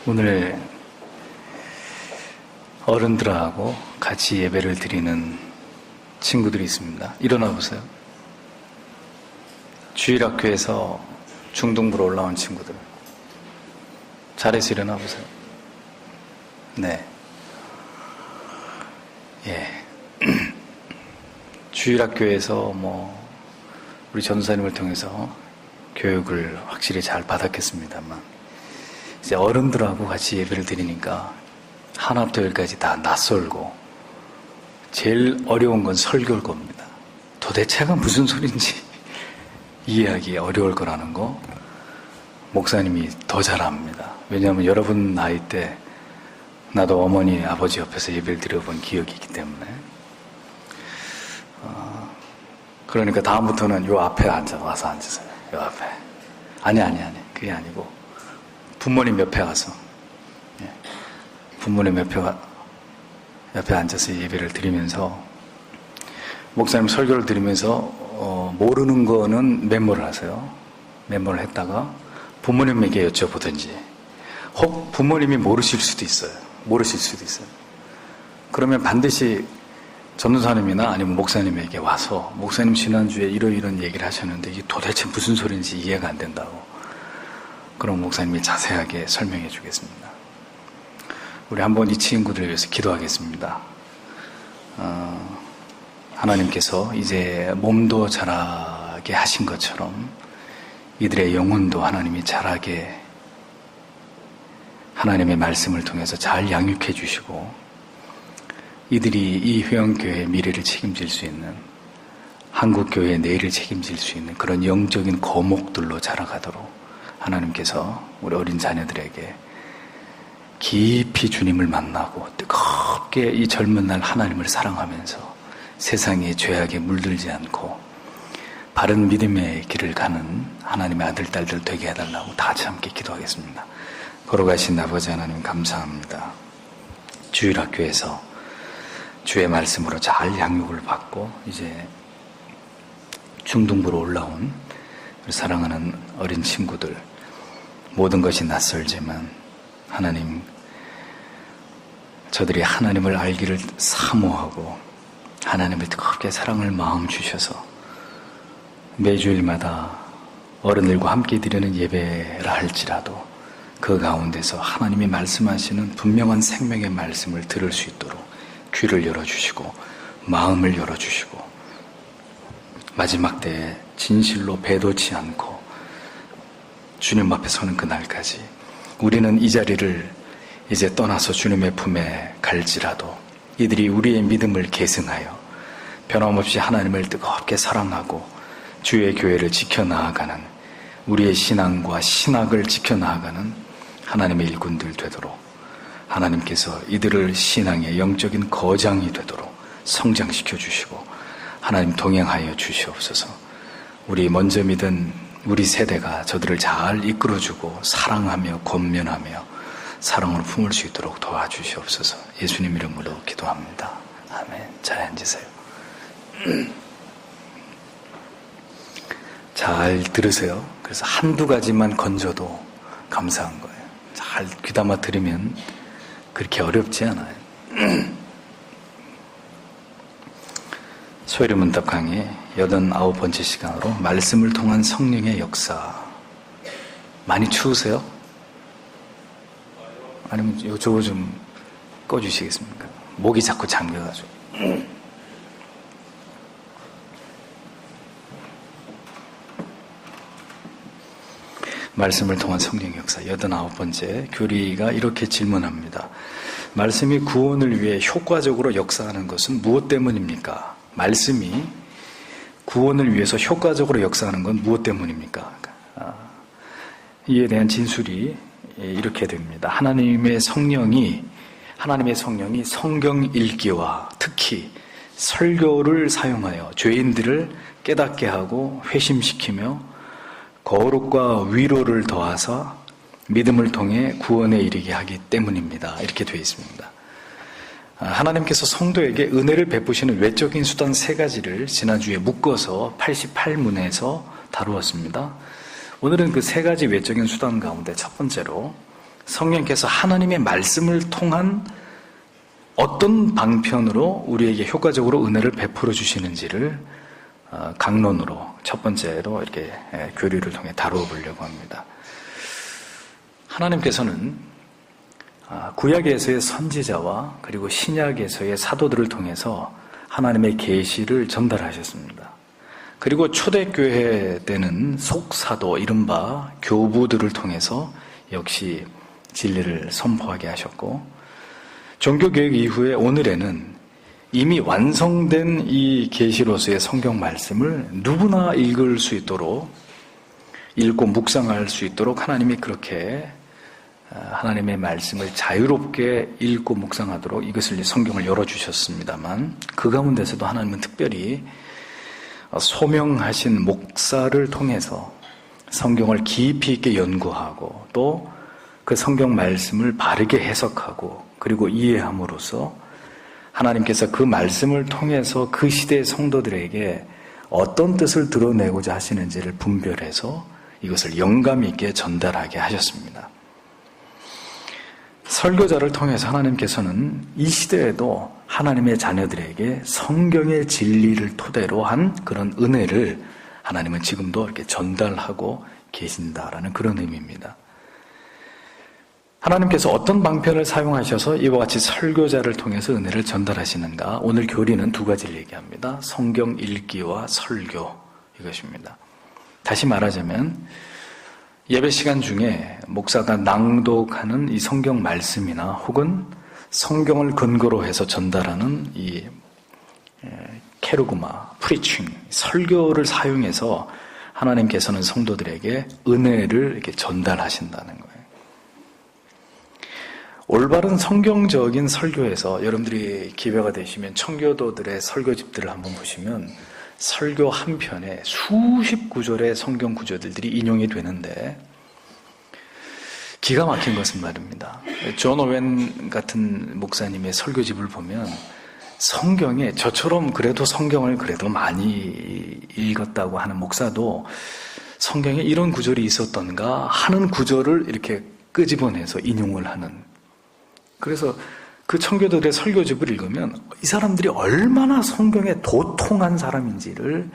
오늘 어른들하고 같이 예배를 드리는 친구들이 있습니다. 일어나 보세요. 주일학교에서 중등부로 올라온 친구들. 잘해서 일어나 보세요. 네. 예. 주일학교에서 우리 전도사님을 통해서 교육을 확실히 잘 받았겠습니다만, 이제 어른들하고 같이 예배를 드리니까 하나부터 열까지 다 낯설고, 제일 어려운 건 설교일 겁니다. 도대체가 무슨 소린지 이해하기 어려울 거라는 거 목사님이 더 잘 압니다. 왜냐하면 여러분 나이 때 나도 어머니 아버지 옆에서 예배를 드려본 기억이 있기 때문에. 그러니까 다음부터는 요 앞에 와서 앉으세요. 요 앞에. 아니 그게 아니고 부모님 옆에 가서, 부모님 옆에 앉아서 예배를 드리면서, 목사님 설교를 드리면서 모르는 거는 메모를 하세요. 메모를 했다가 부모님에게 여쭤보든지, 혹 부모님이 모르실 수도 있어요. 그러면 반드시 전도사님이나 아니면 목사님에게 와서, 목사님 지난주에 이런 얘기를 하셨는데 이게 도대체 무슨 소리인지 이해가 안 된다고. 그럼 목사님이 자세하게 설명해 주겠습니다. 우리 한번 이 친구들을 위해서 기도하겠습니다. 하나님께서 이제 몸도 자라게 하신 것처럼 이들의 영혼도 하나님이 자라게, 하나님의 말씀을 통해서 잘 양육해 주시고, 이들이 이 회원교회의 미래를 책임질 수 있는, 한국교회의 내일을 책임질 수 있는 그런 영적인 거목들로 자라가도록 하나님께서 우리 어린 자녀들에게 깊이 주님을 만나고 뜨겁게 이 젊은 날 하나님을 사랑하면서 세상의 죄악에 물들지 않고 바른 믿음의 길을 가는 하나님의 아들, 딸들 되게 해달라고 다 같이 함께 기도하겠습니다. 걸어가신 아버지 하나님 감사합니다. 주일학교에서 주의 말씀으로 잘 양육을 받고 이제 중등부로 올라온 사랑하는 어린 친구들, 모든 것이 낯설지만 하나님, 저들이 하나님을 알기를 사모하고 하나님을 뜨겁게 사랑할 마음 주셔서 매주일마다 어른들과 함께 드리는 예배라 할지라도 그 가운데서 하나님이 말씀하시는 분명한 생명의 말씀을 들을 수 있도록 귀를 열어주시고 마음을 열어주시고, 마지막 때에 진실로 배도치 않고 주님 앞에 서는 그날까지 우리는 이 자리를 이제 떠나서 주님의 품에 갈지라도 이들이 우리의 믿음을 계승하여 변함없이 하나님을 뜨겁게 사랑하고 주의 교회를 지켜나가는, 우리의 신앙과 신학을 지켜나가는 하나님의 일꾼들 되도록 하나님께서 이들을 신앙의 영적인 거장이 되도록 성장시켜 주시고 하나님 동행하여 주시옵소서. 우리 먼저 믿은 우리 세대가 저들을 잘 이끌어주고 사랑하며 권면하며 사랑으로 품을 수 있도록 도와주시옵소서. 예수님 이름으로 기도합니다. 아멘. 잘 앉으세요. 잘 들으세요. 그래서 한두 가지만 건져도 감사한 거예요. 잘 귀담아 들으면 그렇게 어렵지 않아요. 소요리 문답 강의 89번째 시간으로 말씀을 통한 성령의 역사. 많이 추우세요? 아니면 저거 좀 꺼주시겠습니까? 목이 자꾸 잠겨가지고. 말씀을 통한 성령의 역사 89번째 교리가 이렇게 질문합니다. 말씀이 구원을 위해 효과적으로 역사하는 것은 무엇 때문입니까? 말씀이 구원을 위해서 효과적으로 역사하는 건 무엇 때문입니까? 이에 대한 진술이 이렇게 됩니다. 하나님의 성령이 성경 읽기와 특히 설교를 사용하여 죄인들을 깨닫게 하고 회심시키며 거룩과 위로를 더하사 믿음을 통해 구원에 이르게 하기 때문입니다. 이렇게 되어 있습니다. 하나님께서 성도에게 은혜를 베푸시는 외적인 수단 3가지를 지난주에 묶어서 88문에서 다루었습니다. 오늘은 그 3가지 외적인 수단 가운데 첫 번째로 성령께서 하나님의 말씀을 통한 어떤 방편으로 우리에게 효과적으로 은혜를 베풀어 주시는지를 강론으로 첫 번째로 이렇게 교리를 통해 다루어 보려고 합니다. 하나님께서는 구약에서의 선지자와 그리고 신약에서의 사도들을 통해서 하나님의 계시를 전달하셨습니다. 그리고 초대교회 때는 속사도 이른바 교부들을 통해서 역시 진리를 선포하게 하셨고, 종교개혁 이후에 오늘에는 이미 완성된 이 계시로서의 성경 말씀을 누구나 읽을 수 있도록, 읽고 묵상할 수 있도록 하나님이 그렇게 하나님의 말씀을 자유롭게 읽고 묵상하도록 이것을 성경을 열어주셨습니다만, 그 가운데서도 하나님은 특별히 소명하신 목사를 통해서 성경을 깊이 있게 연구하고 또 그 성경 말씀을 바르게 해석하고 그리고 이해함으로써 하나님께서 그 말씀을 통해서 그 시대의 성도들에게 어떤 뜻을 드러내고자 하시는지를 분별해서 이것을 영감 있게 전달하게 하셨습니다. 설교자를 통해서 하나님께서는 이 시대에도 하나님의 자녀들에게 성경의 진리를 토대로 한 그런 은혜를 하나님은 지금도 이렇게 전달하고 계신다라는 그런 의미입니다. 하나님께서 어떤 방편을 사용하셔서 이와 같이 설교자를 통해서 은혜를 전달하시는가? 오늘 교리는 두 가지를 얘기합니다. 성경 읽기와 설교, 이것입니다. 다시 말하자면 예배 시간 중에 목사가 낭독하는 이 성경 말씀이나 혹은 성경을 근거로 해서 전달하는 이 케르그마, 프리칭, 설교를 사용해서 하나님께서는 성도들에게 은혜를 이렇게 전달하신다는 거예요. 올바른 성경적인 설교에서 여러분들이 기회가 되시면 청교도들의 설교집들을 한번 보시면 설교 한 편에 수십 구절의 성경 구절들이 인용이 되는데 기가 막힌 것은 말입니다. 존 오웬 같은 목사님의 설교집을 보면 성경에 저처럼 그래도 성경을 그래도 많이 읽었다고 하는 목사도 성경에 이런 구절이 있었던가 하는 구절을 이렇게 끄집어내서 인용을 하는, 그래서 그 청교도들의 설교집을 읽으면 이 사람들이 얼마나 성경에 도통한 사람인지를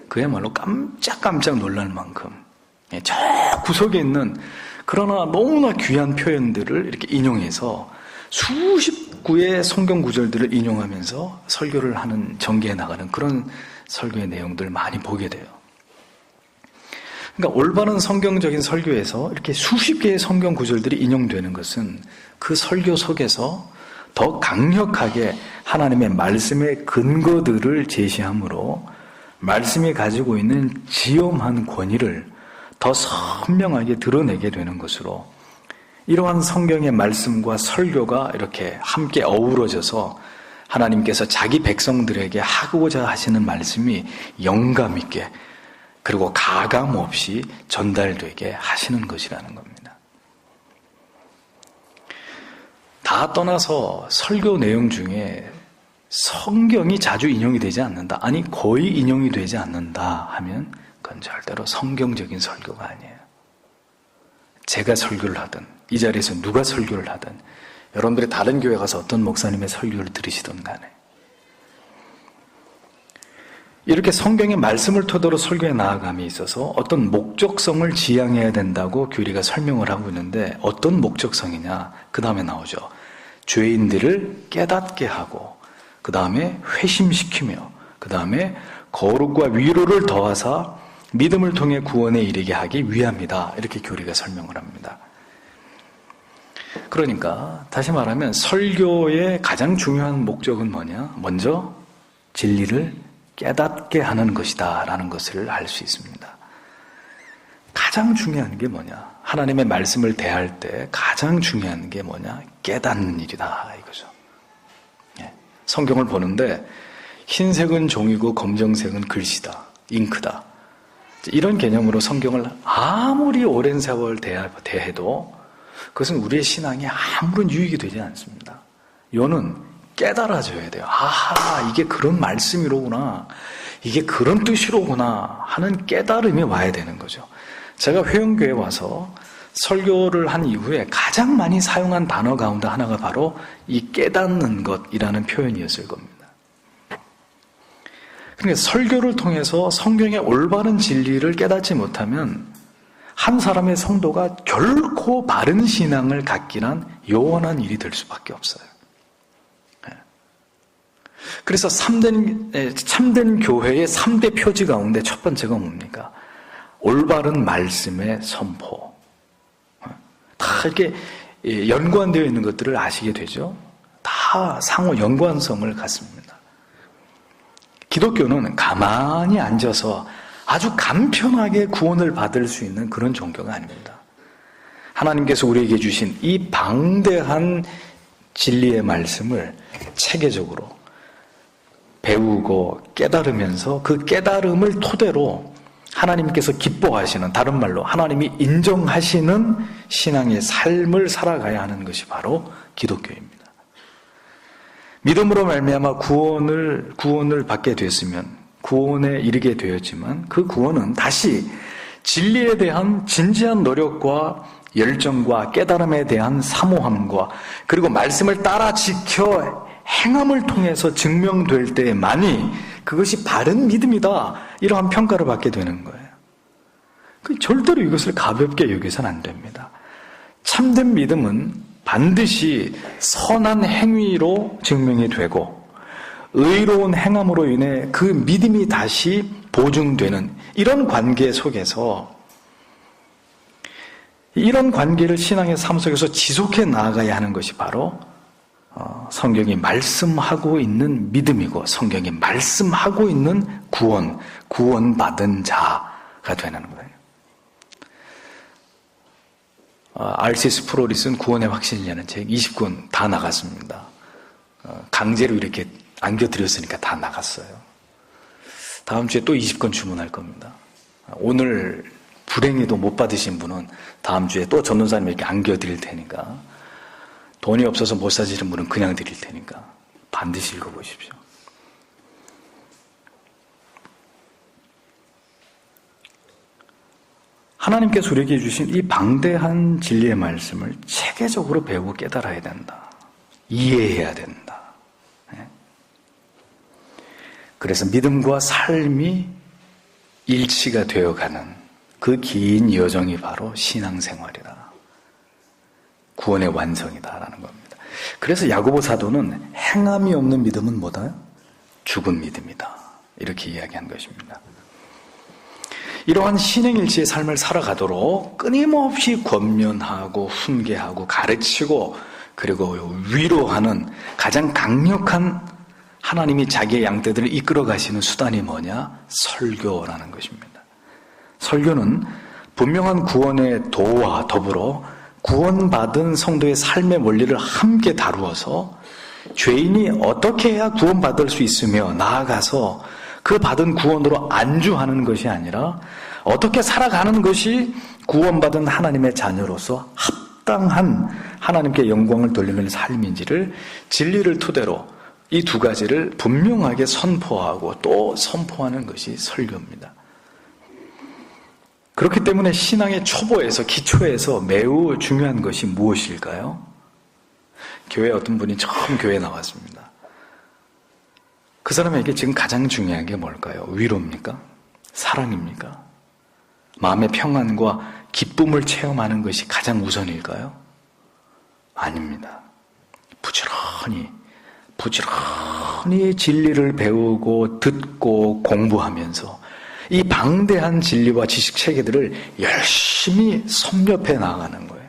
그야말로 깜짝깜짝 놀랄 만큼 저 구석에 있는 그러나 너무나 귀한 표현들을 이렇게 인용해서 수십 구의 성경 구절들을 인용하면서 설교를 하는, 전개해 나가는 그런 설교의 내용들을 많이 보게 돼요. 그러니까 올바른 성경적인 설교에서 이렇게 수십 개의 성경 구절들이 인용되는 것은 그 설교 속에서 더 강력하게 하나님의 말씀의 근거들을 제시함으로 말씀이 가지고 있는 지엄한 권위를 더 선명하게 드러내게 되는 것으로, 이러한 성경의 말씀과 설교가 이렇게 함께 어우러져서 하나님께서 자기 백성들에게 하고자 하시는 말씀이 영감 있게 그리고 가감 없이 전달되게 하시는 것이라는 겁니다. 다 떠나서 설교 내용 중에 성경이 자주 인용이 되지 않는다, 아니 거의 인용이 되지 않는다 하면 그건 절대로 성경적인 설교가 아니에요. 제가 설교를 하든 이 자리에서 누가 설교를 하든 여러분들이 다른 교회 가서 어떤 목사님의 설교를 들으시든 간에 이렇게 성경의 말씀을 토대로 설교에 나아감에 있어서 어떤 목적성을 지향해야 된다고 교리가 설명을 하고 있는데, 어떤 목적성이냐? 그 다음에 나오죠. 죄인들을 깨닫게 하고 그 다음에 회심시키며 그 다음에 거룩과 위로를 더하사 믿음을 통해 구원에 이르게 하기 위함이다. 이렇게 교리가 설명을 합니다. 그러니까 다시 말하면 설교의 가장 중요한 목적은 뭐냐? 먼저 진리를 깨닫게 하는 것이다 라는 것을 알 수 있습니다. 가장 중요한 게 뭐냐? 하나님의 말씀을 대할 때 가장 중요한 게 뭐냐? 깨닫는 일이다 이거죠. 성경을 보는데 흰색은 종이고 검정색은 글씨다, 잉크다, 이런 개념으로 성경을 아무리 오랜 세월 대해도 그것은 우리의 신앙에 아무런 유익이 되지 않습니다. 이거는 깨달아져야 돼요. 아하, 이게 그런 말씀이로구나, 이게 그런 뜻이로구나 하는 깨달음이 와야 되는 거죠. 제가 회원교회 와서 설교를 한 이후에 가장 많이 사용한 단어 가운데 하나가 바로 이 깨닫는 것이라는 표현이었을 겁니다. 그러니까 설교를 통해서 성경의 올바른 진리를 깨닫지 못하면 한 사람의 성도가 결코 바른 신앙을 갖기란 요원한 일이 될 수밖에 없어요. 그래서 참된 교회의 3대 표지 가운데 첫 번째가 뭡니까? 올바른 말씀의 선포. 다 이렇게 연관되어 있는 것들을 아시게 되죠. 다 상호 연관성을 갖습니다. 기독교는 가만히 앉아서 아주 간편하게 구원을 받을 수 있는 그런 종교가 아닙니다. 하나님께서 우리에게 주신 이 방대한 진리의 말씀을 체계적으로 배우고 깨달으면서 그 깨달음을 토대로 하나님께서 기뻐하시는, 다른 말로 하나님이 인정하시는 신앙의 삶을 살아가야 하는 것이 바로 기독교입니다. 믿음으로 말미암아 구원을 받게 됐으면, 구원에 이르게 되었지만 그 구원은 다시 진리에 대한 진지한 노력과 열정과 깨달음에 대한 사모함과 그리고 말씀을 따라 지켜 행함을 통해서 증명될 때만이 그것이 바른 믿음이다, 이러한 평가를 받게 되는 거예요. 절대로 이것을 가볍게 여기서는 안 됩니다. 참된 믿음은 반드시 선한 행위로 증명이 되고 의로운 행함으로 인해 그 믿음이 다시 보증되는 이런 관계 속에서, 이런 관계를 신앙의 삶 속에서 지속해 나아가야 하는 것이 바로 성경이 말씀하고 있는 믿음이고 성경이 말씀하고 있는 구원받은 자가 되는 거예요. R.C. 스프롤이 쓴 구원의 확신이라는 책 20권 다 나갔습니다. 강제로 이렇게 안겨드렸으니까 다 나갔어요. 다음 주에 또 20권 주문할 겁니다. 오늘 불행히도 못 받으신 분은 다음 주에 또 전도사님 이렇게 안겨드릴 테니까, 돈이 없어서 못 사시는 분은 그냥 드릴 테니까 반드시 읽어보십시오. 하나님께서 우리에게 주신 이 방대한 진리의 말씀을 체계적으로 배우고 깨달아야 된다. 이해해야 된다. 그래서 믿음과 삶이 일치가 되어가는 그 긴 여정이 바로 신앙생활이다. 구원의 완성이다라는 겁니다. 그래서 야고보 사도는 행함이 없는 믿음은 뭐다? 죽은 믿음이다, 이렇게 이야기한 것입니다. 이러한 신행일치의 삶을 살아가도록 끊임없이 권면하고 훈계하고 가르치고 그리고 위로하는 가장 강력한, 하나님이 자기의 양떼들을 이끌어 가시는 수단이 뭐냐? 설교라는 것입니다. 설교는 분명한 구원의 도와 더불어 구원받은 성도의 삶의 원리를 함께 다루어서 죄인이 어떻게 해야 구원받을 수 있으며 나아가서 그 받은 구원으로 안주하는 것이 아니라 어떻게 살아가는 것이 구원받은 하나님의 자녀로서 합당한 하나님께 영광을 돌리는 삶인지를 진리를 토대로 이 두 가지를 분명하게 선포하고 또 선포하는 것이 설교입니다. 그렇기 때문에 신앙의 초보에서, 기초에서 매우 중요한 것이 무엇일까요? 교회 어떤 분이 처음 교회에 나왔습니다. 그 사람에게 지금 가장 중요한 게 뭘까요? 위로입니까? 사랑입니까? 마음의 평안과 기쁨을 체험하는 것이 가장 우선일까요? 아닙니다. 부지런히 진리를 배우고 듣고 공부하면서 이 방대한 진리와 지식 체계들을 열심히 섭렵해 나가는 거예요.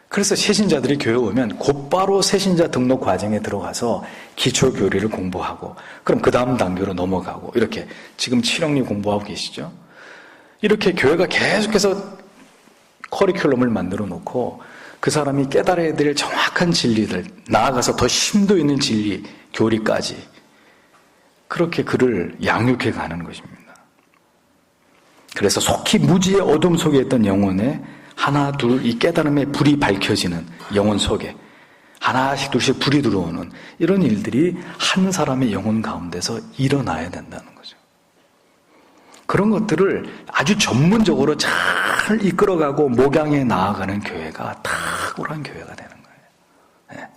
그래서 새신자들이 교회 오면 곧바로 새신자 등록 과정에 들어가서 기초 교리를 공부하고, 그럼 그 다음 단계로 넘어가고, 이렇게 지금 7학년 공부하고 계시죠? 이렇게 교회가 계속해서 커리큘럼을 만들어 놓고 그 사람이 깨달아야 될 정확한 진리들, 나아가서 더 심도 있는 진리, 교리까지 그렇게 그를 양육해 가는 것입니다. 그래서 속히 무지의 어둠 속에 있던 영혼에 하나 둘 이 깨달음의 불이 밝혀지는 영혼 속에 하나씩 둘씩 불이 들어오는 이런 일들이 한 사람의 영혼 가운데서 일어나야 된다는 거죠. 그런 것들을 아주 전문적으로 잘 이끌어가고 목양해 나아가는 교회가 탁월한 교회가 되는 거예요. 네.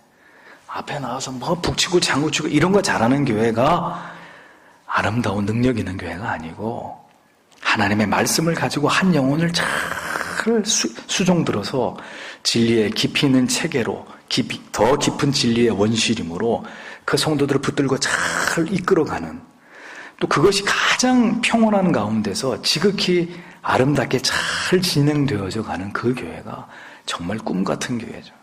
앞에 나와서 뭐 북치고 장구치고 이런 거 잘하는 교회가 아름다운 능력 있는 교회가 아니고 하나님의 말씀을 가지고 한 영혼을 잘 수종 들어서 진리의 깊이 있는 체계로 더 깊은 진리의 원시림으로 그 성도들을 붙들고 잘 이끌어가는, 또 그것이 가장 평온한 가운데서 지극히 아름답게 잘 진행되어져 가는 그 교회가 정말 꿈 같은 교회죠.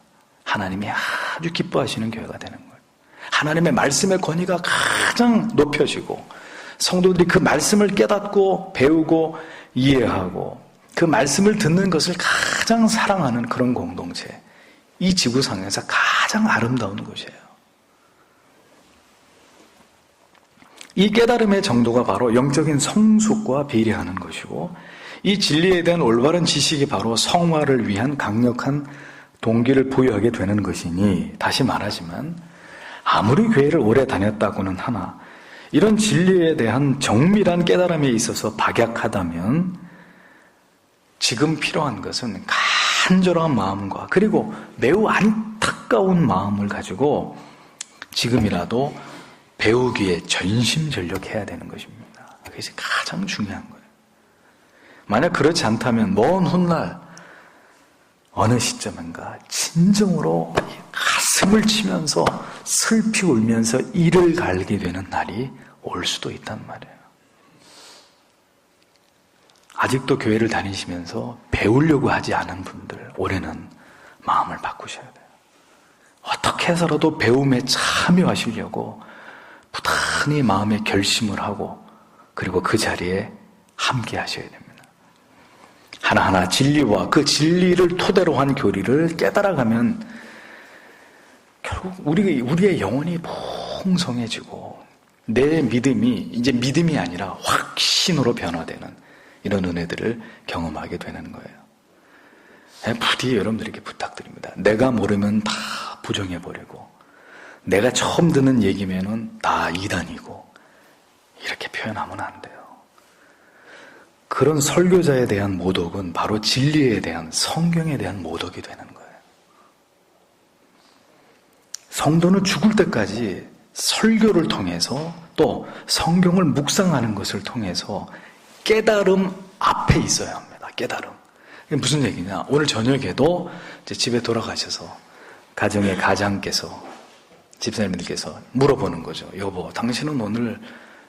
하나님이 아주 기뻐하시는 교회가 되는 거예요. 하나님의 말씀의 권위가 가장 높여지고 성도들이 그 말씀을 깨닫고 배우고 이해하고 그 말씀을 듣는 것을 가장 사랑하는 그런 공동체, 이 지구상에서 가장 아름다운 곳이에요. 이 깨달음의 정도가 바로 영적인 성숙과 비례하는 것이고, 이 진리에 대한 올바른 지식이 바로 성화를 위한 강력한 동기를 부여하게 되는 것이니, 다시 말하지만 아무리 교회를 오래 다녔다고는 하나 이런 진리에 대한 정밀한 깨달음에 있어서 박약하다면 지금 필요한 것은 간절한 마음과 그리고 매우 안타까운 마음을 가지고 지금이라도 배우기에 전심전력해야 되는 것입니다. 그것이 가장 중요한 거예요. 만약 그렇지 않다면 먼 훗날 어느 시점인가 진정으로 가슴을 치면서 슬피 울면서 이를 갈게 되는 날이 올 수도 있단 말이에요. 아직도 교회를 다니시면서 배우려고 하지 않은 분들, 올해는 마음을 바꾸셔야 돼요. 어떻게 해서라도 배움에 참여하시려고 부단히 마음의 결심을 하고 그리고 그 자리에 함께 하셔야 됩니다. 하나하나 진리와 그 진리를 토대로 한 교리를 깨달아가면 결국 우리의 영혼이 풍성해지고 내 믿음이 이제 믿음이 아니라 확신으로 변화되는 이런 은혜들을 경험하게 되는 거예요. 부디 여러분들에게 부탁드립니다. 내가 모르면 다 부정해버리고 내가 처음 듣는 얘기면은 다 이단이고 이렇게 표현하면 안 돼요. 그런 설교자에 대한 모독은 바로 진리에 대한, 성경에 대한 모독이 되는 거예요. 성도는 죽을 때까지 설교를 통해서 또 성경을 묵상하는 것을 통해서 깨달음 앞에 있어야 합니다. 깨달음. 이게 무슨 얘기냐? 오늘 저녁에도 이제 집에 돌아가셔서 가정의 가장께서, 집사님들께서 물어보는 거죠. 여보, 당신은 오늘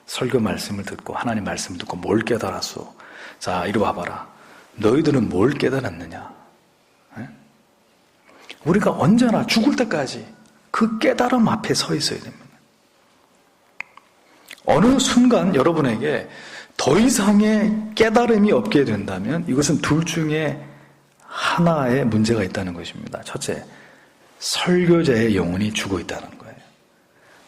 설교 말씀을 듣고 하나님 말씀을 듣고 뭘 깨달았어? 자, 이리 와봐라. 너희들은 뭘 깨달았느냐? 에? 우리가 언제나 죽을 때까지 그 깨달음 앞에 서 있어야 됩니다. 어느 순간 여러분에게 더 이상의 깨달음이 없게 된다면 이것은 둘 중에 하나의 문제가 있다는 것입니다. 첫째, 설교자의 영혼이 죽어 있다는 거예요.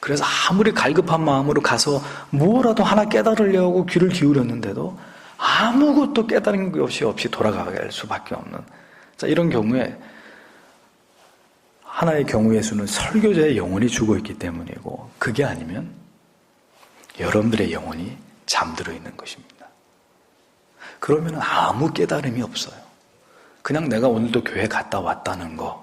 그래서 아무리 갈급한 마음으로 가서 뭐라도 하나 깨달으려고 귀를 기울였는데도 아무것도 깨달은 것이 없이 돌아갈 수밖에 없는, 자, 이런 경우에 하나의 경우의 수는 설교자의 영혼이 죽어 있기 때문이고, 그게 아니면 여러분들의 영혼이 잠들어 있는 것입니다. 그러면 아무 깨달음이 없어요. 그냥 내가 오늘도 교회 갔다 왔다는 거,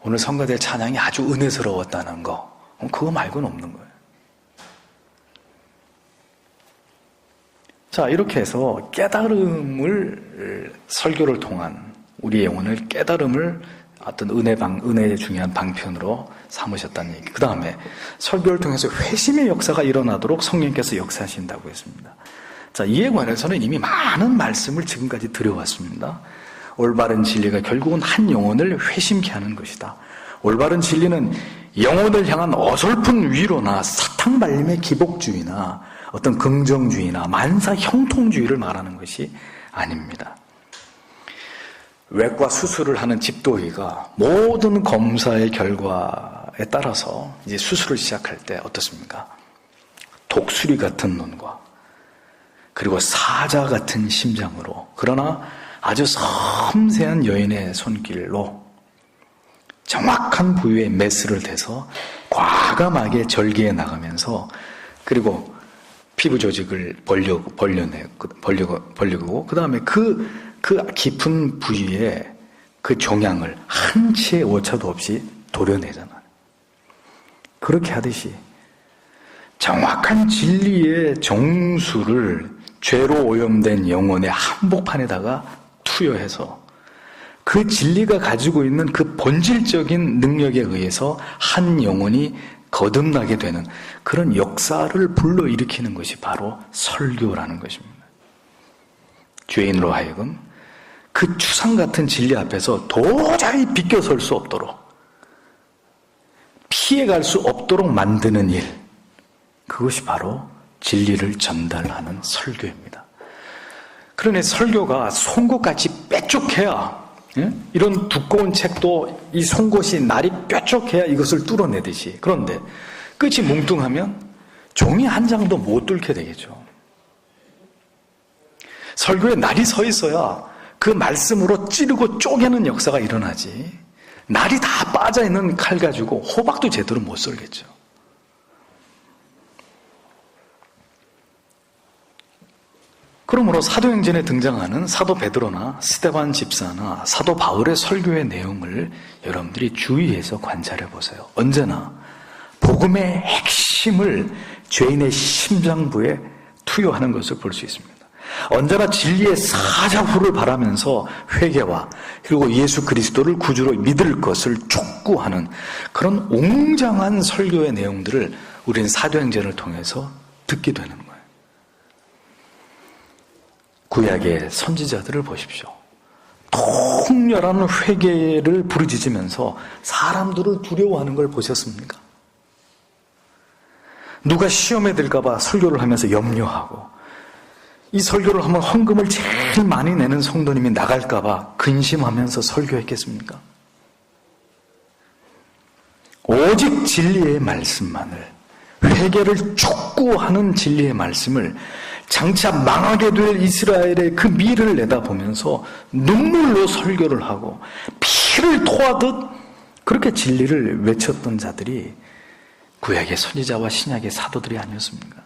오늘 성가대 찬양이 아주 은혜스러웠다는 거, 그거 말고는 없는 거예요. 자, 이렇게 해서 깨달음을, 설교를 통한 우리의 영혼을 깨달음을 어떤 은혜의 중요한 방편으로 삼으셨다는 얘기. 그 다음에 설교를 통해서 회심의 역사가 일어나도록 성령께서 역사하신다고 했습니다. 자, 이에 관해서는 이미 많은 말씀을 지금까지 드려왔습니다. 올바른 진리가 결국은 한 영혼을 회심케 하는 것이다. 올바른 진리는 영혼을 향한 어설픈 위로나 사탕발림의 기복주의나 어떤 긍정주의나 만사 형통주의를 말하는 것이 아닙니다. 외과 수술을 하는 집도의가 모든 검사의 결과에 따라서 이제 수술을 시작할 때 어떻습니까? 독수리 같은 눈과 그리고 사자 같은 심장으로, 그러나 아주 섬세한 여인의 손길로 정확한 부위에 메스를 대서 과감하게 절개해 나가면서, 그리고 피부 조직을 벌리고, 그 다음에 그 깊은 부위에 그 종양을 한치의 오차도 없이 도려내잖아요. 그렇게 하듯이 정확한 진리의 정수를 죄로 오염된 영혼의 한복판에다가 투여해서 그 진리가 가지고 있는 그 본질적인 능력에 의해서 한 영혼이 거듭나게 되는 그런 역사를 불러일으키는 것이 바로 설교라는 것입니다. 죄인으로 하여금 그 추상 같은 진리 앞에서 도저히 비껴설 수 없도록, 피해갈 수 없도록 만드는 일, 그것이 바로 진리를 전달하는 설교입니다. 그러니 설교가 송곳같이 뾰족해야, 이런 두꺼운 책도 이 송곳이 날이 뾰족해야 이것을 뚫어내듯이, 그런데 끝이 뭉뚱하면 종이 한 장도 못 뚫게 되겠죠. 설교에 날이 서 있어야 그 말씀으로 찌르고 쪼개는 역사가 일어나지, 날이 다 빠져있는 칼 가지고 호박도 제대로 못 썰겠죠. 그러므로 사도행전에 등장하는 사도 베드로나 스데반 집사나 사도 바울의 설교의 내용을 여러분들이 주의해서 관찰해 보세요. 언제나 복음의 핵심을 죄인의 심장부에 투여하는 것을 볼 수 있습니다. 언제나 진리의 사자후를 바라면서 회개와 그리고 예수 그리스도를 구주로 믿을 것을 촉구하는 그런 웅장한 설교의 내용들을 우리는 사도행전을 통해서 듣게 되는 거예요. 구약의 선지자들을 보십시오. 통렬한 회개를 부르짖으면서 사람들을 두려워하는 걸 보셨습니까? 누가 시험에 들까봐 설교를 하면서 염려하고, 이 설교를 하면 헌금을 제일 많이 내는 성도님이 나갈까봐 근심하면서 설교했겠습니까? 오직 진리의 말씀만을, 회개를 촉구하는 진리의 말씀을 장차 망하게 될 이스라엘의 그 미래를 내다보면서 눈물로 설교를 하고 피를 토하듯 그렇게 진리를 외쳤던 자들이 구약의 선지자와 신약의 사도들이 아니었습니까?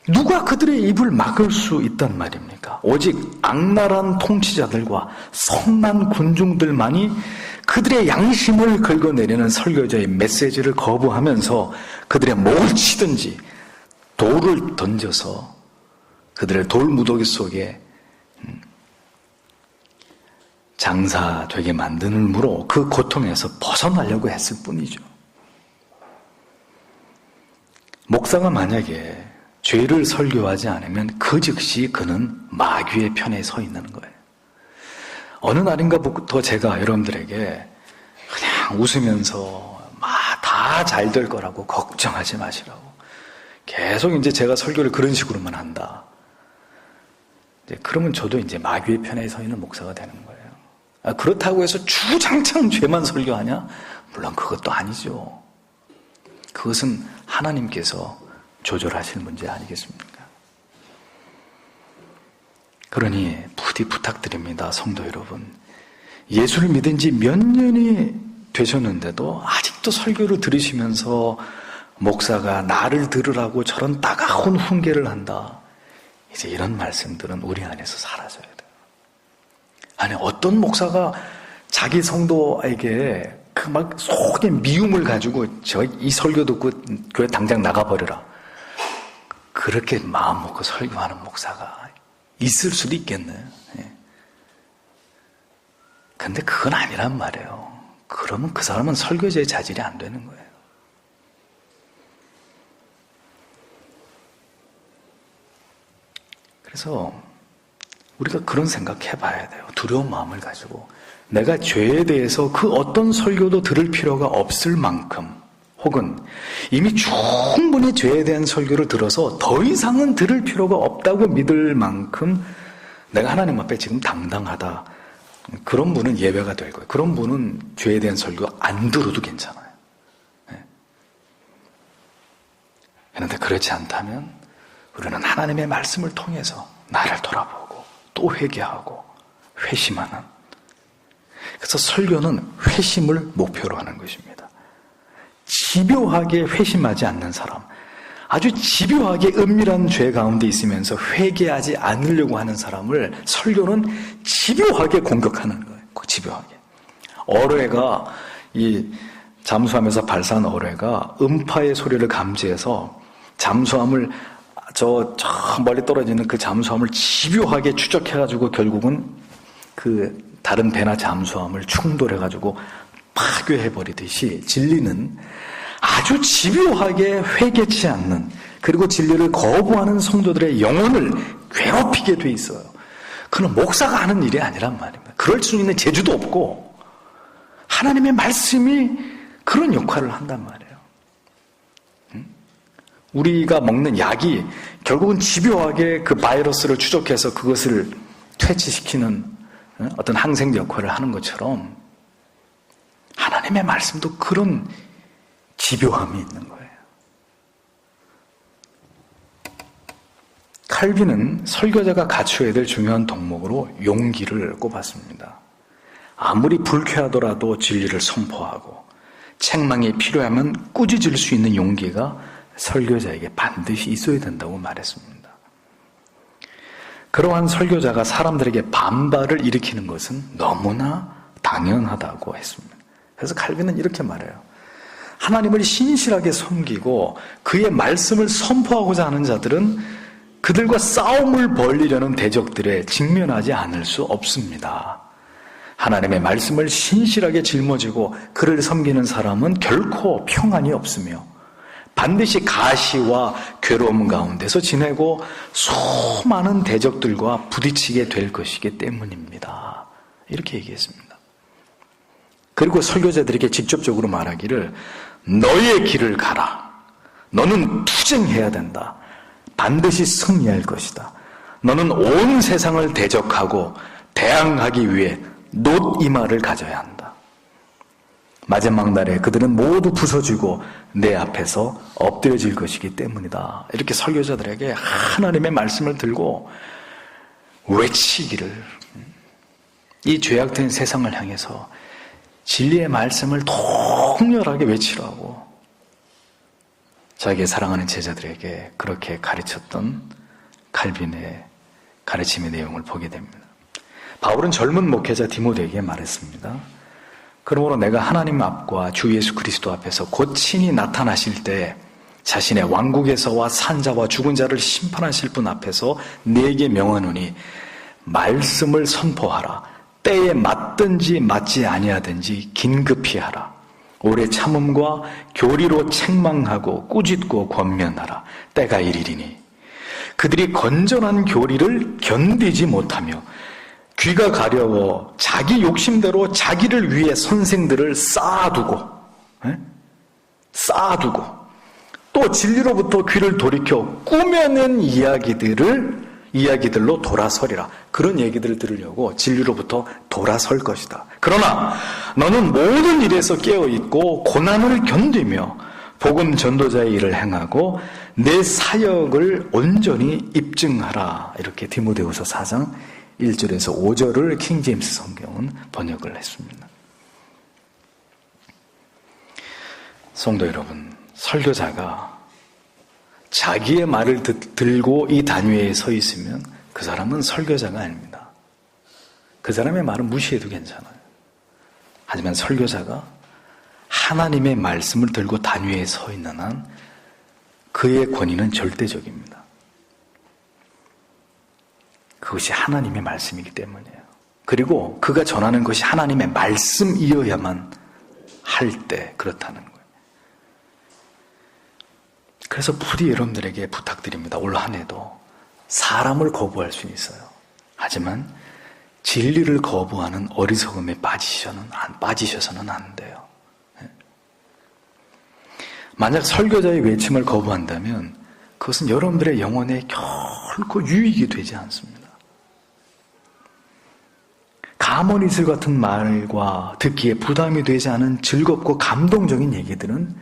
누가 그들의 입을 막을 수 있단 말입니까? 오직 악랄한 통치자들과 선한 군중들만이 그들의 양심을 긁어내리는 설교자의 메시지를 거부하면서 그들의 목을 치든지 돌을 던져서 그들의 돌무더기 속에 장사되게 만드는으로 그 고통에서 벗어나려고 했을 뿐이죠. 목사가 만약에 죄를 설교하지 않으면 그 즉시 그는 마귀의 편에 서 있는 거예요. 어느 날인가부터 제가 여러분들에게 그냥 웃으면서 다 잘 될 거라고 걱정하지 마시라고 계속 이제 제가 설교를 그런 식으로만 한다. 이제 그러면 저도 이제 마귀의 편에 서 있는 목사가 되는 거예요. 그렇다고 해서 주장창 죄만 설교하냐? 물론 그것도 아니죠. 그것은 하나님께서 조절하실 문제 아니겠습니까? 그러니 부디 부탁드립니다, 성도 여러분. 예수를 믿은 지 몇 년이 되셨는데도 아직도 설교를 들으시면서 목사가 나를 들으라고 저런 따가운 훈계를 한다. 이제 이런 말씀들은 우리 안에서 사라져야 돼요. 아니, 어떤 목사가 자기 성도에게 그 막 속에 미움을 가지고 이 설교 듣고 교회 당장 나가버려라. 그렇게 마음 먹고 설교하는 목사가 있을 수도 있겠네요. 근데 그건 아니란 말이에요. 그러면 그 사람은 설교자의 자질이 안 되는 거예요. 그래서 우리가 그런 생각해 봐야 돼요. 두려운 마음을 가지고 내가 죄에 대해서 그 어떤 설교도 들을 필요가 없을 만큼, 혹은 이미 충분히 죄에 대한 설교를 들어서 더 이상은 들을 필요가 없다고 믿을 만큼 내가 하나님 앞에 지금 당당하다. 그런 분은 예외가 될 거예요. 그런 분은 죄에 대한 설교 안 들어도 괜찮아요. 그런데 그렇지 않다면 우리는 하나님의 말씀을 통해서 나를 돌아보고 또 회개하고 회심하는, 그래서 설교는 회심을 목표로 하는 것입니다. 집요하게 회심하지 않는 사람, 아주 집요하게 은밀한 죄 가운데 있으면서 회개하지 않으려고 하는 사람을 설교는 집요하게 공격하는 거예요. 집요하게. 어뢰가, 잠수함에서 발사한 어뢰가 음파의 소리를 감지해서 잠수함을 저 멀리 떨어지는 그 잠수함을 집요하게 추적해가지고 결국은 그 다른 배나 잠수함을 충돌해가지고 파괴해버리듯이 진리는 아주 집요하게 회개치 않는, 그리고 진리를 거부하는 성도들의 영혼을 괴롭히게 돼 있어요. 그는 목사가 하는 일이 아니란 말입니다. 그럴 수 있는 재주도 없고 하나님의 말씀이 그런 역할을 한단 말이에요. 우리가 먹는 약이 결국은 집요하게 그 바이러스를 추적해서 그것을 퇴치시키는 어떤 항생 역할을 하는 것처럼 하나님의 말씀도 그런 집요함이 있는 거예요. 칼빈은 설교자가 갖추어야 될 중요한 덕목으로 용기를 꼽았습니다. 아무리 불쾌하더라도 진리를 선포하고 책망이 필요하면 꾸짖을 수 있는 용기가 설교자에게 반드시 있어야 된다고 말했습니다. 그러한 설교자가 사람들에게 반발을 일으키는 것은 너무나 당연하다고 했습니다. 그래서 칼빈은 이렇게 말해요. 하나님을 신실하게 섬기고 그의 말씀을 선포하고자 하는 자들은 그들과 싸움을 벌이려는 대적들에 직면하지 않을 수 없습니다. 하나님의 말씀을 신실하게 짊어지고 그를 섬기는 사람은 결코 평안이 없으며 반드시 가시와 괴로움 가운데서 지내고 수많은 대적들과 부딪히게 될 것이기 때문입니다. 이렇게 얘기했습니다. 그리고 설교자들에게 직접적으로 말하기를 너의 길을 가라. 너는 투쟁해야 된다. 반드시 승리할 것이다. 너는 온 세상을 대적하고 대항하기 위해 놋이마를 가져야 한다. 마지막 날에 그들은 모두 부서지고 내 앞에서 엎드려질 것이기 때문이다. 이렇게 설교자들에게 하나님의 말씀을 들고 외치기를, 이 죄악된 세상을 향해서 진리의 말씀을 통렬하게 외치라고 자기의 사랑하는 제자들에게 그렇게 가르쳤던 칼빈의 가르침의 내용을 보게 됩니다. 바울은 젊은 목회자 디모데에게 말했습니다. 그러므로 내가 하나님 앞과 주 예수 그리스도 앞에서 곧 친히 나타나실 때 자신의 왕국에서와 산자와 죽은 자를 심판하실 분 앞에서 네게 명하노니 말씀을 선포하라. 때에 맞든지 맞지 아니하든지 긴급히 하라. 오래 참음과 교리로 책망하고 꾸짖고 권면하라. 때가 이르리니 그들이 건전한 교리를 견디지 못하며 귀가 가려워 자기 욕심대로 자기를 위해 선생들을 쌓아두고 또 진리로부터 귀를 돌이켜 꾸며낸 이야기들로 돌아서리라. 그런 얘기들을 들으려고 진리로부터 돌아설 것이다. 그러나 너는 모든 일에서 깨어있고 고난을 견디며 복음 전도자의 일을 행하고 내 사역을 온전히 입증하라. 이렇게 디모데후서 4장 1절에서 5절을 킹제임스 성경은 번역을 했습니다. 성도 여러분, 설교자가 자기의 말을 들고 이 단위에 서 있으면 그 사람은 설교자가 아닙니다. 그 사람의 말은 무시해도 괜찮아요. 하지만 설교자가 하나님의 말씀을 들고 단위에 서 있는 한 그의 권위는 절대적입니다. 그것이 하나님의 말씀이기 때문이에요. 그리고 그가 전하는 것이 하나님의 말씀이어야만 할 때 그렇다는 거예요. 그래서 부디 여러분들에게 부탁드립니다. 올 한 해도 사람을 거부할 수는 있어요. 하지만 진리를 거부하는 어리석음에 빠지셔서는 안 돼요. 만약 설교자의 외침을 거부한다면 그것은 여러분들의 영혼에 결코 유익이 되지 않습니다. 가모니슬 같은 말과 듣기에 부담이 되지 않은 즐겁고 감동적인 얘기들은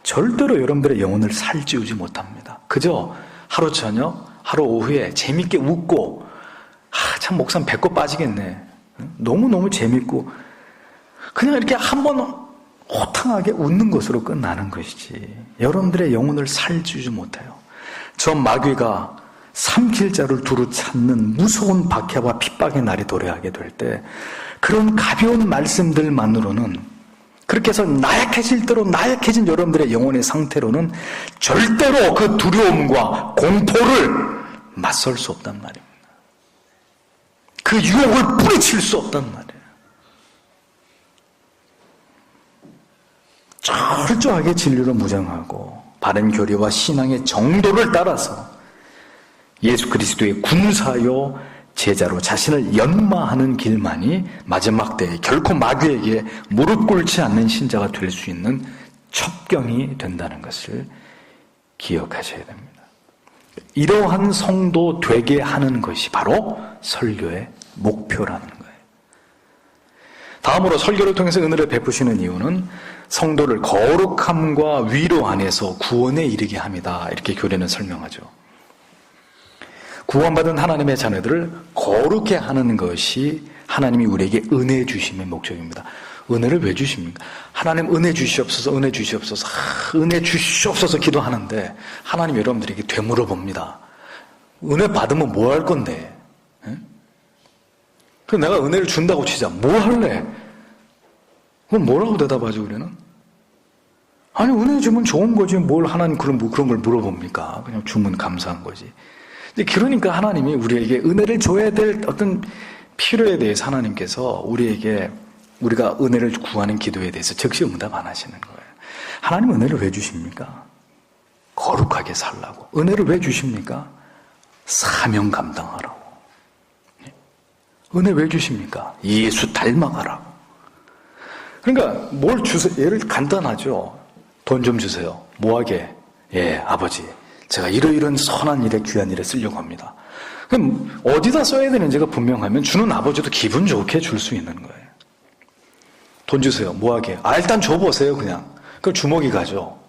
절대로 여러분들의 영혼을 살찌우지 못합니다. 그저 하루 저녁, 하루 오후에 재밌게 웃고 참 목사님 배꼽 빠지겠네. 너무너무 재밌고 그냥 이렇게 한번 호탕하게 웃는 것으로 끝나는 것이지 여러분들의 영혼을 살주지 못해요. 저 마귀가 삼킬 자를 두루 찾는 무서운 박해와 핍박의 날이 도래하게 될 때 그런 가벼운 말씀들만으로는 그렇게 해서 나약해질 대로 나약해진 여러분들의 영혼의 상태로는 절대로 그 두려움과 공포를 맞설 수 없단 말입니다. 그 유혹을 뿌리칠 수 없단 말이에요. 철저하게 진리로 무장하고 바른 교리와 신앙의 정도를 따라서 예수 그리스도의 군사요 제자로 자신을 연마하는 길만이 마지막 때에 결코 마귀에게 무릎 꿇지 않는 신자가 될 수 있는 첩경이 된다는 것을 기억하셔야 됩니다. 이러한 성도 되게 하는 것이 바로 설교의 목표라는 거예요. 다음으로 설교를 통해서 은혜를 베푸시는 이유는 성도를 거룩함과 위로 안에서 구원에 이르게 합니다. 이렇게 교리는 설명하죠. 구원받은 하나님의 자녀들을 거룩해 하는 것이 하나님이 우리에게 은혜 주심의 목적입니다. 은혜를 왜 주십니까? 하나님 은혜 주시옵소서, 은혜 주시옵소서, 은혜 주시옵소서 기도하는데 하나님 여러분들에게 되물어 봅니다. 은혜 받으면 뭐 할 건데? 그 내가 은혜를 준다고 치자. 뭐 할래? 그럼 뭐라고 대답하죠, 우리는? 아니, 은혜 주면 좋은 거지. 뭘 하나님 그런 걸 물어봅니까? 그냥 주면 감사한 거지. 그러니까 하나님이 우리에게 은혜를 줘야 될 어떤 필요에 대해서 하나님께서 우리가 은혜를 구하는 기도에 대해서 즉시 응답 안 하시는 거예요. 하나님 은혜를 왜 주십니까? 거룩하게 살라고. 은혜를 왜 주십니까? 사명 감당하라고. 은혜 왜 주십니까? 예수 닮아가라고. 그러니까 뭘 주세요? 예를 간단하죠. 돈 좀 주세요. 뭐하게? 예, 아버지. 제가 이러이런 선한 일에 귀한 일에 쓰려고 합니다. 그럼 어디다 써야 되는지가 분명하면 주는 아버지도 기분 좋게 줄 수 있는 거예요. 돈 주세요. 뭐하게? 일단 줘보세요 그냥. 그럼 주먹이 가죠.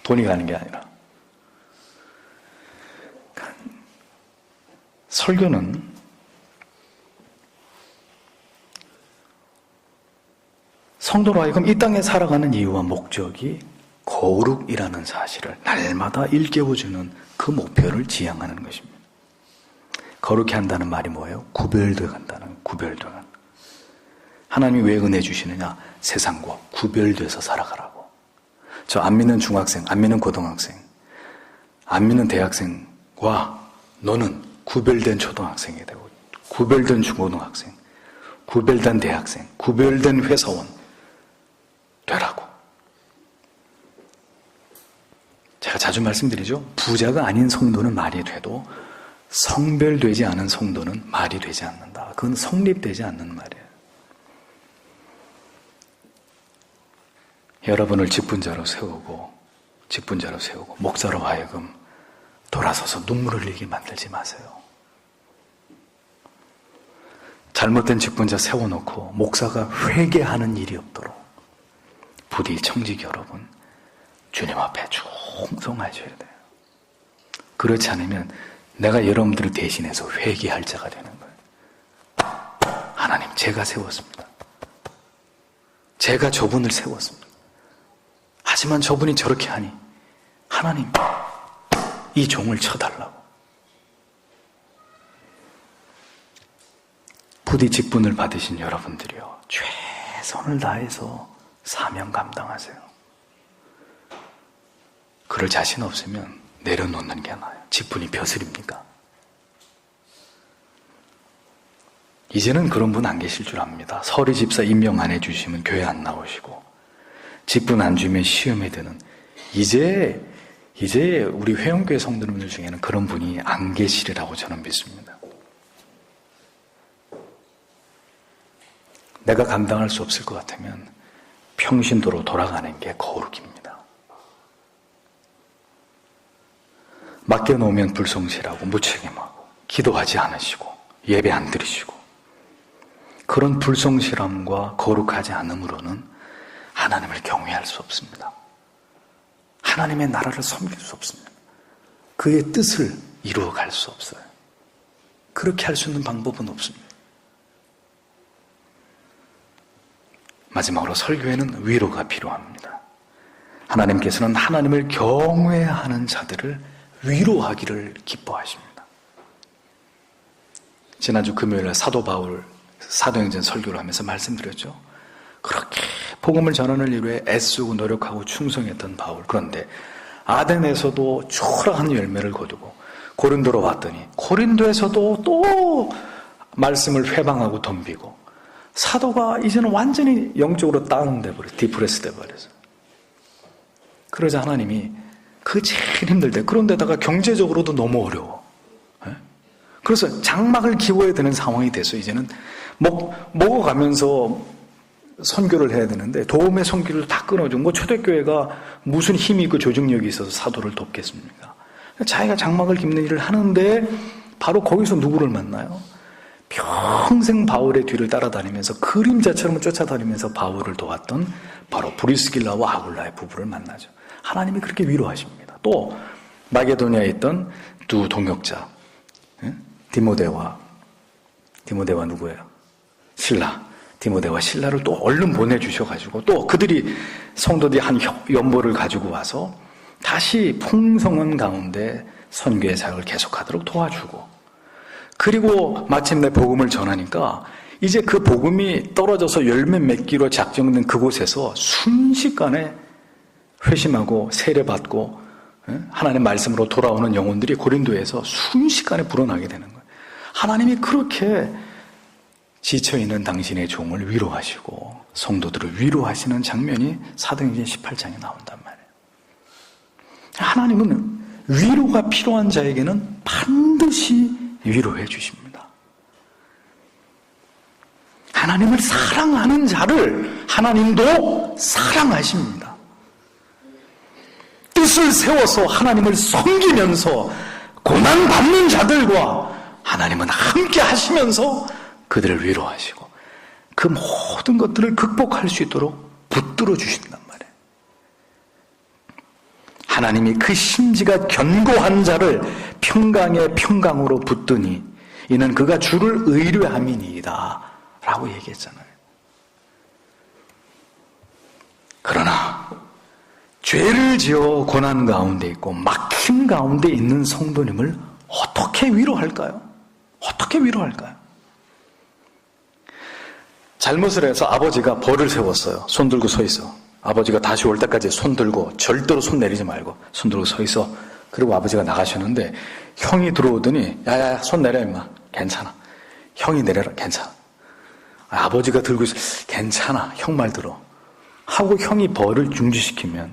돈이 가는 게 아니라. 설교는 성도로 하여금 이 땅에 살아가는 이유와 목적이 거룩이라는 사실을 날마다 일깨워주는 그 목표를 지향하는 것입니다. 거룩히 한다는 말이 뭐예요? 구별되어 간다는 구별되어. 하나님이 왜 은혜 주시느냐? 세상과 구별돼서 살아가라고. 저 안 믿는 중학생, 안 믿는 고등학생, 안 믿는 대학생과 너는 구별된 초등학생이 되고 구별된 중고등학생, 구별된 대학생, 구별된 회사원 되라고. 제가 자주 말씀드리죠. 부자가 아닌 성도는 말이 돼도 성별되지 않은 성도는 말이 되지 않는다. 그건 성립되지 않는 말이에요. 여러분을 직분자로 세우고 목사로 하여금 돌아서서 눈물을 흘리게 만들지 마세요. 잘못된 직분자 세워놓고 목사가 회개하는 일이 없도록 부디 청지기 여러분 주님 앞에 충성하셔야 돼요. 그렇지 않으면 내가 여러분들을 대신해서 회개할 자가 되는 거예요. 하나님, 제가 세웠습니다. 제가 저분을 세웠습니다. 하지만 저분이 저렇게 하니 하나님, 이 종을 쳐달라고. 부디 직분을 받으신 여러분들이요, 최선을 다해서 사명 감당하세요. 그럴 자신 없으면 내려놓는 게 나아요. 직분이 벼슬입니까? 이제는 그런 분 안 계실 줄 압니다. 서리 집사 임명 안 해주시면 교회 안 나오시고, 직분 안 주면 시험에 드는, 이제 우리 회원교회 성도님들 중에는 그런 분이 안 계시리라고 저는 믿습니다. 내가 감당할 수 없을 것 같으면 평신도로 돌아가는 게 거룩입니다. 맡겨놓으면 불성실하고 무책임하고 기도하지 않으시고 예배 안 드리시고, 그런 불성실함과 거룩하지 않음으로는 하나님을 경외할 수 없습니다. 하나님의 나라를 섬길 수 없습니다. 그의 뜻을 이루어갈 수 없어요. 그렇게 할 수 있는 방법은 없습니다. 마지막으로 설교에는 위로가 필요합니다. 하나님께서는 하나님을 경외하는 자들을 위로하기를 기뻐하십니다. 지난주 금요일에 사도 바울 사도행전 설교를 하면서 말씀드렸죠. 그렇게 복음을 전하는 일에 애쓰고 노력하고 충성했던 바울. 그런데 아덴에서도 초라한 열매를 거두고 고린도로 왔더니 고린도에서도 또 말씀을 회방하고 덤비고 사도가 이제는 완전히 영적으로 다운돼 버려, 디프레스 돼 버려서. 그러자 하나님이 그 제일 힘들 때, 그런데다가 경제적으로도 너무 어려워. 그래서 장막을 기워야 되는 상황이 돼서 이제는 먹어가면서 선교를 해야 되는데 도움의 손길을 다 끊어준 거. 초대교회가 무슨 힘이 있고 조직력이 있어서 사도를 돕겠습니까? 자기가 장막을 깁는 일을 하는데 바로 거기서 누구를 만나요? 평생 바울의 뒤를 따라다니면서 그림자처럼 쫓아다니면서 바울을 도왔던 바로 브리스길라와 아굴라의 부부를 만나죠. 하나님이 그렇게 위로하십니다. 또 마게도니아에 있던 두 동역자, 디모데와 누구예요? 실라. 디모데와 실라를 또 얼른 보내주셔가지고 또 그들이 성도들이 한 연보를 가지고 와서 다시 풍성한 가운데 선교의 사역을 계속하도록 도와주고, 그리고 마침내 복음을 전하니까 이제 그 복음이 떨어져서 열매 맺기로 작정된 그곳에서 순식간에 회심하고 세례받고 하나님의 말씀으로 돌아오는 영혼들이 고린도에서 순식간에 불어나게 되는 거예요. 하나님이 그렇게 지쳐있는 당신의 종을 위로하시고 성도들을 위로하시는 장면이 사도행전 18장에 나온단 말이에요. 하나님은 위로가 필요한 자에게는 반드시 위로해 주십니다. 하나님을 사랑하는 자를 하나님도 사랑하십니다. 뜻을 세워서 하나님을 섬기면서 고난받는 자들과 하나님은 함께 하시면서 그들을 위로하시고 그 모든 것들을 극복할 수 있도록 붙들어 주신단 말이에요. 하나님이 그 심지가 견고한 자를 평강의 평강으로 붙드니 이는 그가 주를 의뢰함이니이다 라고 얘기했잖아요. 그러나 죄를 지어 고난 가운데 있고 막힘 가운데 있는 성도님을 어떻게 위로할까요? 어떻게 위로할까요? 잘못을 해서 아버지가 벌을 세웠어요. 손 들고 서 있어. 아버지가 다시 올 때까지 손 들고, 절대로 손 내리지 말고 손 들고 서 있어. 그리고 아버지가 나가셨는데 형이 들어오더니 야야야 손 내려 임마. 괜찮아. 형이 내려라. 괜찮아. 아버지가 들고 있어. 괜찮아. 형 말 들어. 하고 형이 벌을 중지시키면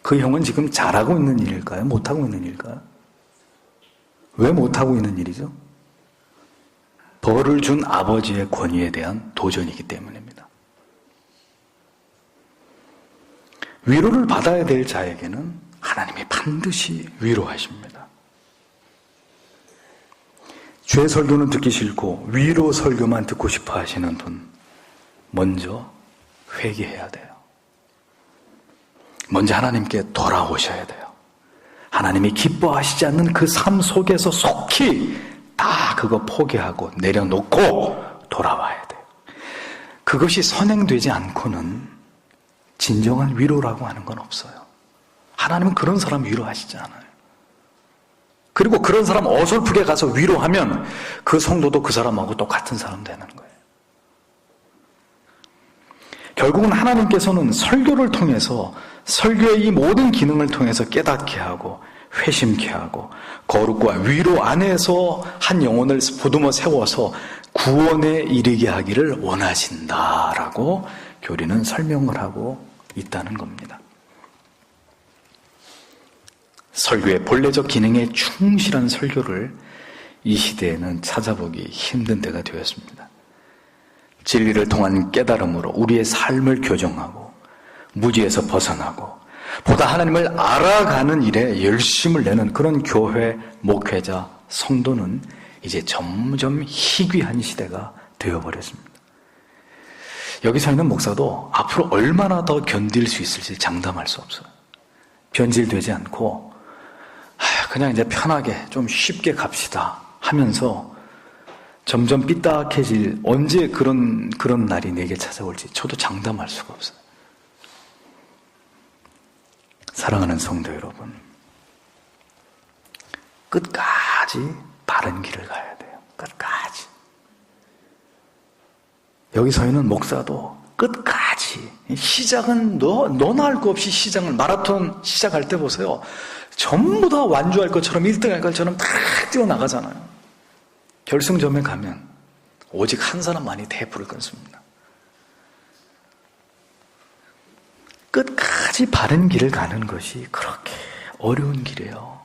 그 형은 지금 잘하고 있는 일일까요? 못하고 있는 일일까요? 왜 못하고 있는 일이죠? 벌을 준 아버지의 권위에 대한 도전이기 때문입니다. 위로를 받아야 될 자에게는 하나님이 반드시 위로하십니다. 죄 설교는 듣기 싫고 위로 설교만 듣고 싶어 하시는 분, 먼저 회개해야 돼요. 먼저 하나님께 돌아오셔야 돼요. 하나님이 기뻐하시지 않는 그 삶 속에서 속히 다 그거 포기하고 내려놓고 돌아와야 돼요. 그것이 선행되지 않고는 진정한 위로라고 하는 건 없어요. 하나님은 그런 사람 위로하시지 않아요. 그리고 그런 사람 어설프게 가서 위로하면 그 성도도 그 사람하고 똑같은 사람 되는 거예요. 결국은 하나님께서는 설교를 통해서, 설교의 이 모든 기능을 통해서 깨닫게 하고 회심케 하고 거룩과 위로 안에서 한 영혼을 보듬어 세워서 구원에 이르게 하기를 원하신다라고 교리는 설명을 하고 있다는 겁니다. 설교의 본래적 기능에 충실한 설교를 이 시대에는 찾아보기 힘든 때가 되었습니다. 진리를 통한 깨달음으로 우리의 삶을 교정하고 무지에서 벗어나고 보다 하나님을 알아가는 일에 열심을 내는 그런 교회, 목회자, 성도는 이제 점점 희귀한 시대가 되어버렸습니다. 여기서 있는 목사도 앞으로 얼마나 더 견딜 수 있을지 장담할 수 없어요. 변질되지 않고 그냥 이제 편하게 좀 쉽게 갑시다 하면서 점점 삐딱해질, 언제 그런 날이 내게 찾아올지 저도 장담할 수가 없어요. 사랑하는 성도 여러분, 끝까지 바른 길을 가야 돼요. 끝까지. 여기 서 있는 목사도 끝까지, 시작은 너나 할 거 없이 시작을, 마라톤 시작할 때 보세요. 전부 다 완주할 것처럼 1등 할 것처럼 다 뛰어나가잖아요. 결승점에 가면 오직 한 사람만이 대부를 끊습니다. 끝까지 바른 길을 가는 것이 그렇게 어려운 길이에요.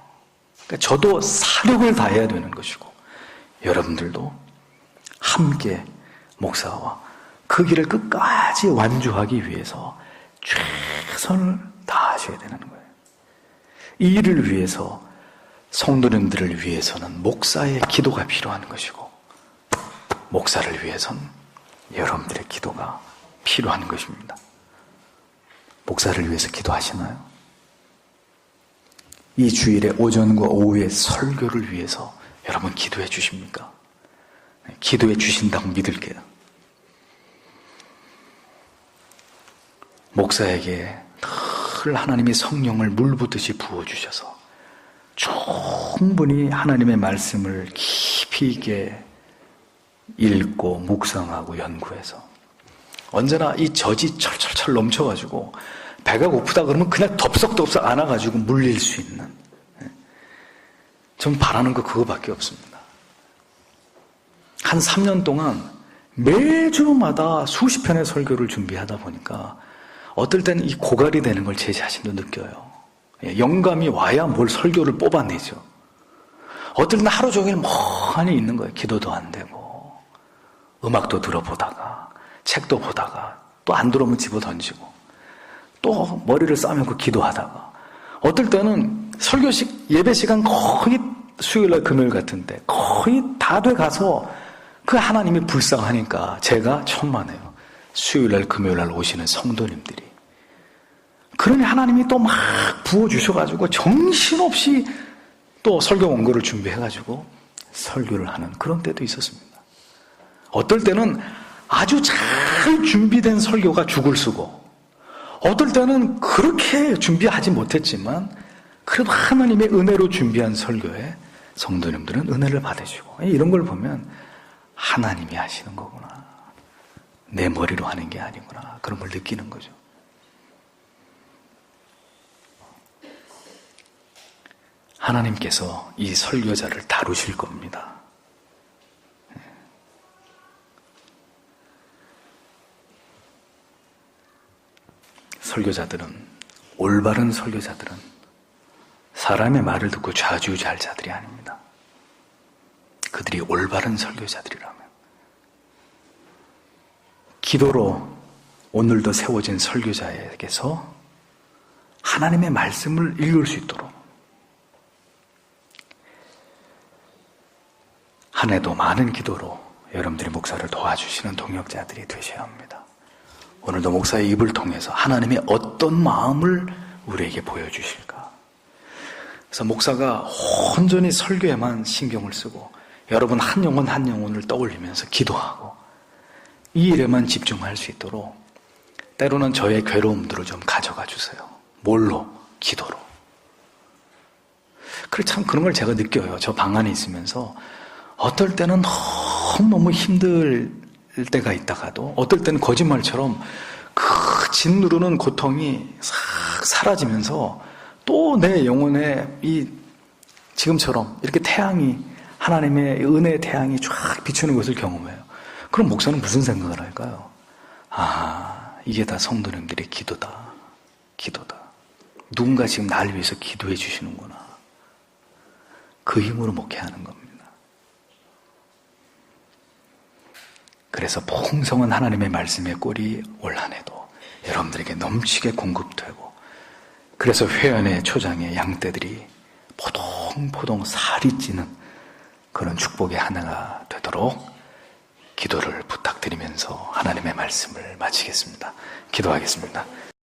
그러니까 저도 사력을 다해야 되는 것이고, 여러분들도 함께 목사와 그 길을 끝까지 완주하기 위해서 최선을 다하셔야 되는 거예요. 이 일을 위해서, 성도님들을 위해서는 목사의 기도가 필요한 것이고, 목사를 위해서는 여러분들의 기도가 필요한 것입니다. 목사를 위해서 기도하시나요? 이 주일의 오전과 오후의 설교를 위해서 여러분 기도해 주십니까? 기도해 주신다고 믿을게요. 목사에게 늘 하나님의 성령을 물붓듯이 부어주셔서 충분히 하나님의 말씀을 깊이 있게 읽고 묵상하고 연구해서, 언제나 이 젖이 철철철 넘쳐가지고 배가 고프다 그러면 그냥 덥석덥석 안아가지고 물릴 수 있는, 전 바라는 거 그거밖에 없습니다. 한 3년 동안 매주마다 수십 편의 설교를 준비하다 보니까 어떨 때는 이 고갈이 되는 걸 제 자신도 느껴요. 영감이 와야 뭘 설교를 뽑아내죠. 어떨 때는 하루 종일 멍하니 있는 거예요. 기도도 안 되고, 음악도 들어보다가, 책도 보다가, 또 안 들어오면 집어 던지고, 또 머리를 싸매고 기도하다가, 어떨 때는 설교식, 예배 시간 거의 수요일날 금요일 같은데 거의 다 돼 가서 그 하나님이 불쌍하니까 제가 천만에요. 수요일날 금요일날 오시는 성도님들이, 그러니 하나님이 또 막 부어주셔가지고 정신없이 또 설교 원고를 준비해가지고 설교를 하는 그런 때도 있었습니다. 어떨 때는 아주 잘 준비된 설교가 죽을 쓰고, 어떨 때는 그렇게 준비하지 못했지만 그래도 하나님의 은혜로 준비한 설교에 성도님들은 은혜를 받으시고, 이런 걸 보면 하나님이 하시는 거구나, 내 머리로 하는 게 아니구나, 그런 걸 느끼는 거죠. 하나님께서 이 설교자를 다루실 겁니다. 설교자들은, 올바른 설교자들은 사람의 말을 듣고 좌지우지할 자들이 아닙니다. 그들이 올바른 설교자들이라면 기도로 오늘도 세워진 설교자에게서 하나님의 말씀을 읽을 수 있도록 한 해도 많은 기도로 여러분들이 목사를 도와주시는 동역자들이 되셔야 합니다. 오늘도 목사의 입을 통해서 하나님의 어떤 마음을 우리에게 보여주실까? 그래서 목사가 온전히 설교에만 신경을 쓰고 여러분 한 영혼 한 영혼을 떠올리면서 기도하고 이 일에만 집중할 수 있도록 때로는 저의 괴로움들을 좀 가져가 주세요. 뭘로? 기도로. 그래, 참 그런 걸 제가 느껴요. 저 방 안에 있으면서 어떨 때는 너무 힘들 때가 있다가도 어떨 때는 거짓말처럼 그 짓누르는 고통이 싹 사라지면서 또 내 영혼에 이 지금처럼 이렇게 태양이, 하나님의 은혜의 태양이 쫙 비추는 것을 경험해요. 그럼 목사는 무슨 생각을 할까요? 아, 이게 다 성도님들의 기도다. 기도다. 누군가 지금 나를 위해서 기도해 주시는구나. 그 힘으로 목회하는 겁니다. 그래서 풍성한 하나님의 말씀의 꼴이 올 한 해도 여러분들에게 넘치게 공급되고, 그래서 회원의 초장의 양떼들이 포동포동 살이 찌는 그런 축복의 한 해가 되도록 기도를 부탁드리면서 하나님의 말씀을 마치겠습니다. 기도하겠습니다.